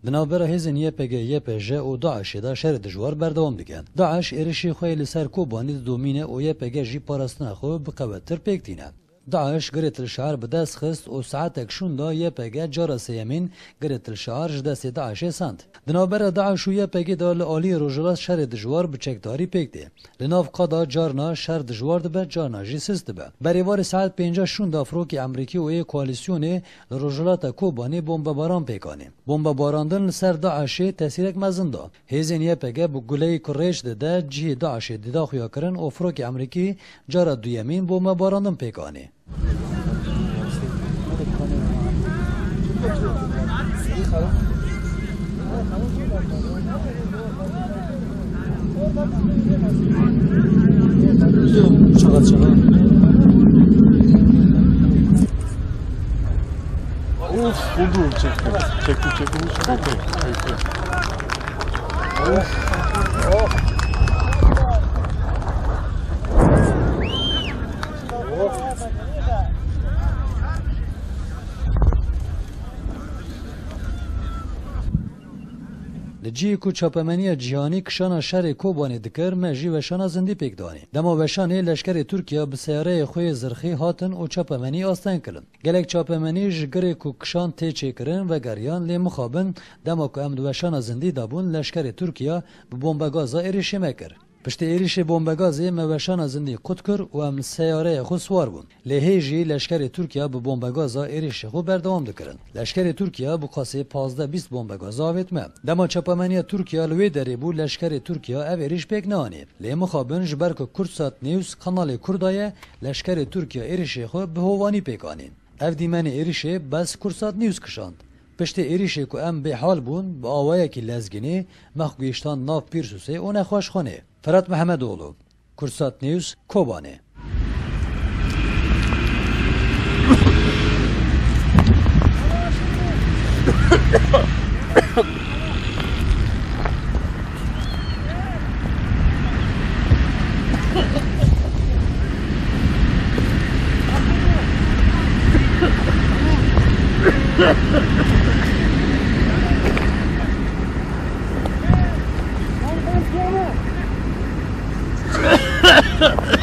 دنابره هزن YPG YPJ و داعش دا شر دجوار بردوام دکن. داعش ارشی خوی لسر کوبانی دومینه و YPG جی پاراستنا خو بقوتر پیکتینه. داعش قريت الشعار بداس خست و ساعتك شون دا YPG جارا سيمين قريت الشعار جداس داعش سانت. دنابره داعش و YPG دا لآلی روجلات شر دجوار بچکداری پیکتی. لناف قادا جارنا شر دجوار دبه جارنا جی سست دبه. بریوار ساعت 50 شون دا فروکی امریکی و ای کواليسيوني لروجلات کوبانی بمباران پیکانی. بمباراندن لسر داعش تاثیرک مزن دا. هزین YPG بگولی کریش ده جی داعش دیدا خویا کرن و فروکی امریکی جارا دویمین بمباراندن پیکانی. Of, buldum, çektim. لجی کو چاپمنی جهانی کشان شر کوبانی دکر مجی و شانا زندی پیکدانی. دما وشان لشکر ترکیه به سیاره خوی زرخی هاتن و چاپمنی آستان کلن. گلک چاپمنی جگری کو کشان تی چکرن و گریان لی مخابن دما کو امد وشان زندی دابون لشکر ترکیه به بمبگازا اریشه مکر. پشت ایریش بمبگازی موشان زندی قد کر و ام سیاره خود سوار بون. لهجی لشکر ترکیه به بمبگازا ایریش خود بردوام دکرن. لشکر ترکیه به قاسه 15-20 بمبگازا آویت مه. دما چاپمنی ترکیه لوی دری بو لشکر ترکیه اویریش پیک نانی. لی مخابن جبر که کردسات نیوز کانال کردایه لشکر ترکیه ایریش خود به هوانی پیکانین. اف دیمن ایریش بس کردسات نیوز کشاند. پشت ایریشه که ام به حال بون با آوایی که لزگینی مخگویشتان ناف پیرسوسه و نخواش خانه. فرات محمدوغلو، کردسات نیوز، کوبانه. Ha ha ha!